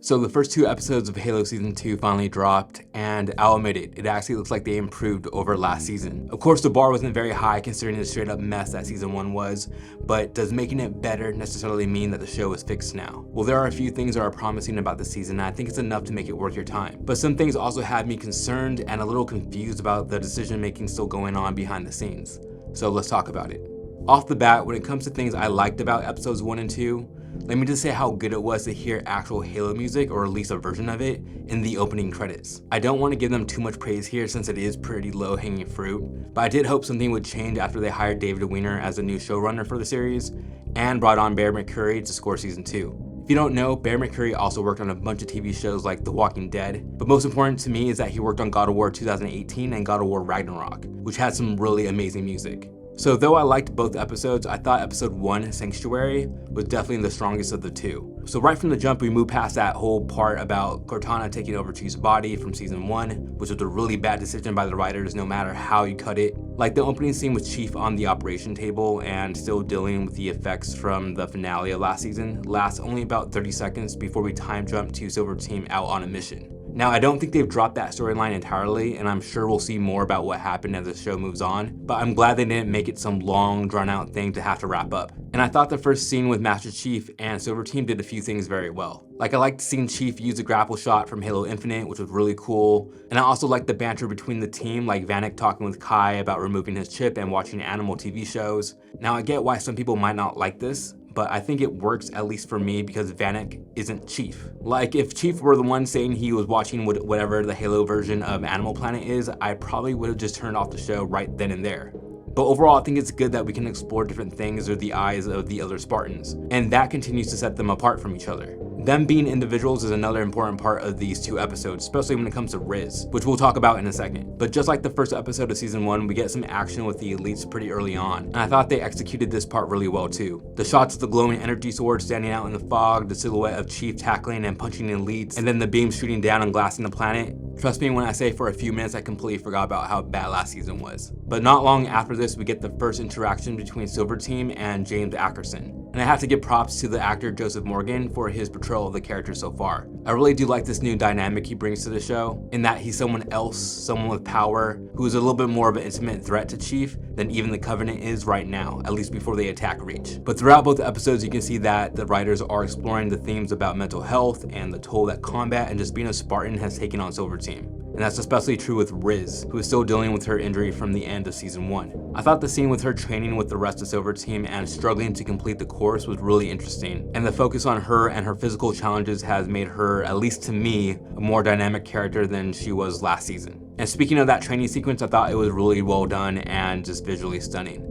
So the first 2 episodes of Halo Season 2 finally dropped, and I'll admit it actually looks like they improved over last season. Of course, the bar wasn't very high considering the straight up mess that Season 1 was, but does making it better necessarily mean that the show is fixed now? Well, there are a few things that are promising about the season, and I think it's enough to make it worth your time. But some things also had me concerned and a little confused about the decision making still going on behind the scenes. So let's talk about it. Off the bat, when it comes to things I liked about episodes 1 and 2, let me just say how good it was to hear actual Halo music, or at least a version of it, in the opening credits. I don't want to give them too much praise here since it is pretty low hanging fruit, but I did hope something would change after they hired David Weiner as the new showrunner for the series and brought on Bear McCreary to score Season 2. If you don't know, Bear McCreary also worked on a bunch of TV shows like The Walking Dead, but most important to me is that he worked on God of War 2018 and God of War Ragnarok, which had some really amazing music. So though I liked both episodes, I thought episode 1, Sanctuary, was definitely the strongest of the two. So right from the jump, we moved past that whole part about Cortana taking over Chief's body from Season 1, which was a really bad decision by the writers no matter how you cut it. Like the opening scene with Chief on the operation table and still dealing with the effects from the finale of last season lasts only about 30 seconds before we time jump to Silver Team out on a mission. Now, I don't think they've dropped that storyline entirely, and I'm sure we'll see more about what happened as the show moves on, but I'm glad they didn't make it some long, drawn-out thing to have to wrap up. And I thought the first scene with Master Chief and Silver Team did a few things very well. Like, I liked seeing Chief use a grapple shot from Halo Infinite, which was really cool, and I also liked the banter between the team, like Vanek talking with Kai about removing his chip and watching animal TV shows. Now, I get why some people might not like this, but I think it works, at least for me, because Vanek isn't Chief. Like, if Chief were the one saying he was watching whatever the Halo version of Animal Planet is, I probably would have just turned off the show right then and there. But overall, I think it's good that we can explore different things through the eyes of the other Spartans, and that continues to set them apart from each other. Them being individuals is another important part of these 2 episodes, especially when it comes to Riz, which we'll talk about in a second. But just like the first episode of Season 1, we get some action with the elites pretty early on, and I thought they executed this part really well too. The shots of the glowing energy sword standing out in the fog, the silhouette of Chief tackling and punching elites, and then the beams shooting down and glassing the planet. Trust me when I say for a few minutes I completely forgot about how bad last season was. But not long after this, we get the first interaction between Silver Team and James Ackerson. And I have to give props to the actor Joseph Morgan for his portrayal of the character so far. I really do like this new dynamic he brings to the show, in that he's someone else, someone with power, who is a little bit more of an intimate threat to Chief than even the Covenant is right now, at least before they attack Reach. But throughout both episodes, you can see that the writers are exploring the themes about mental health and the toll that combat and just being a Spartan has taken on Silver Team. And that's especially true with Riz, who is still dealing with her injury from the end of Season 1. I thought the scene with her training with the rest of Silver Team and struggling to complete the course was really interesting, and the focus on her and her physical challenges has made her, at least to me, a more dynamic character than she was last season. And speaking of that training sequence, I thought it was really well done and just visually stunning.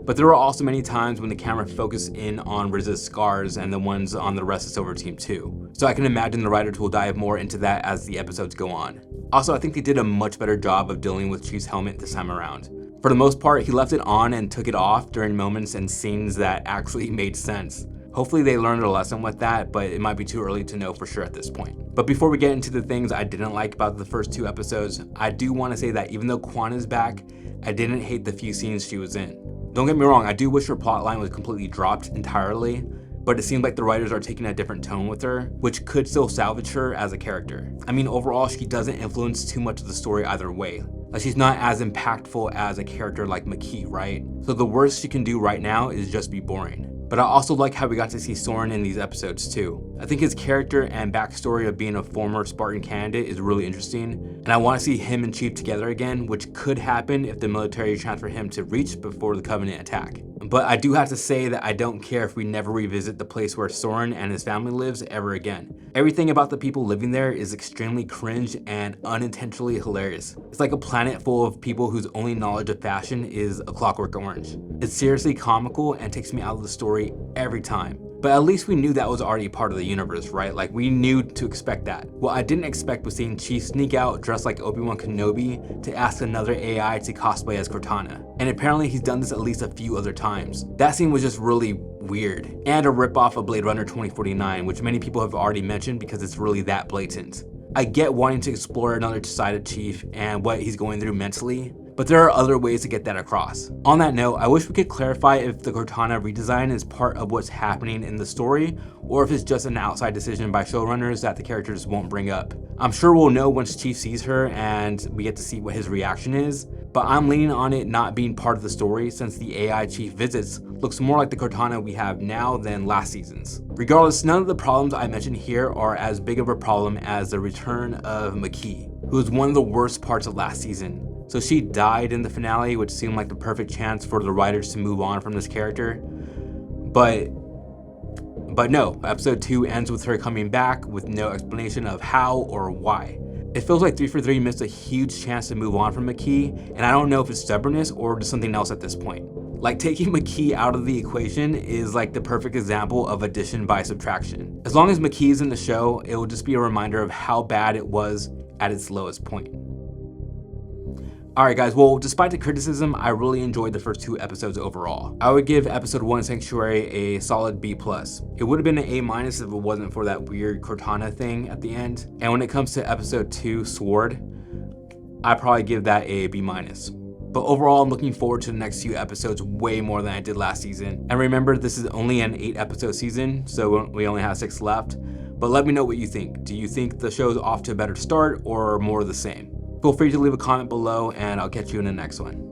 But there were also many times when the camera focused in on Riz's scars and the ones on the rest of Silver Team too. So I can imagine the writers will dive more into that as the episodes go on. Also, I think they did a much better job of dealing with Chief's helmet this time around. For the most part, he left it on and took it off during moments and scenes that actually made sense. Hopefully they learned a lesson with that, but it might be too early to know for sure at this point. But before we get into the things I didn't like about the first 2 episodes, I do want to say that even though Quan is back, I didn't hate the few scenes she was in. Don't get me wrong, I do wish her plotline was completely dropped entirely, but it seems like the writers are taking a different tone with her, which could still salvage her as a character. I mean, overall, she doesn't influence too much of the story either way. Like, she's not as impactful as a character like Makee, right? So the worst she can do right now is just be boring. But I also like how we got to see Soren in these episodes too. I think his character and backstory of being a former Spartan candidate is really interesting, and I want to see him and Chief together again, which could happen if the military transfer him to Reach before the Covenant attack. But I do have to say that I don't care if we never revisit the place where Soren and his family lives ever again. Everything about the people living there is extremely cringe and unintentionally hilarious. It's like a planet full of people whose only knowledge of fashion is A Clockwork Orange. It's seriously comical and takes me out of the story every time. But at least we knew that was already part of the universe, right? Like, we knew to expect that. What I didn't expect was seeing Chief sneak out dressed like Obi-Wan Kenobi to ask another AI to cosplay as Cortana. And apparently he's done this at least a few other times. That scene was just really weird. And a ripoff of Blade Runner 2049, which many people have already mentioned because it's really that blatant. I get wanting to explore another side of Chief and what he's going through mentally, but there are other ways to get that across. On that note, I wish we could clarify if the Cortana redesign is part of what's happening in the story, or if it's just an outside decision by showrunners that the characters won't bring up. I'm sure we'll know once Chief sees her and we get to see what his reaction is, but I'm leaning on it not being part of the story since the AI Chief visits looks more like the Cortana we have now than last season's. Regardless, none of the problems I mentioned here are as big of a problem as the return of Makee, who was one of the worst parts of last season. So she died in the finale, which seemed like the perfect chance for the writers to move on from this character. But no, episode 2 ends with her coming back with no explanation of how or why. It feels like 343 missed a huge chance to move on from Makee, and I don't know if it's stubbornness or just something else at this point. Like, taking Makee out of the equation is like the perfect example of addition by subtraction. As long as Makee is in the show, it will just be a reminder of how bad it was at its lowest point. Alright guys, well, despite the criticism, I really enjoyed the first 2 episodes overall. I would give episode 1 Sanctuary a solid B+. It would have been an A- if it wasn't for that weird Cortana thing at the end. And when it comes to episode 2 Sword, I'd probably give that a B-. But overall, I'm looking forward to the next few episodes way more than I did last season. And remember, this is only an 8-episode season, so we only have 6 left. But let me know what you think. Do you think the show's off to a better start or more of the same? Feel free to leave a comment below, and I'll catch you in the next one.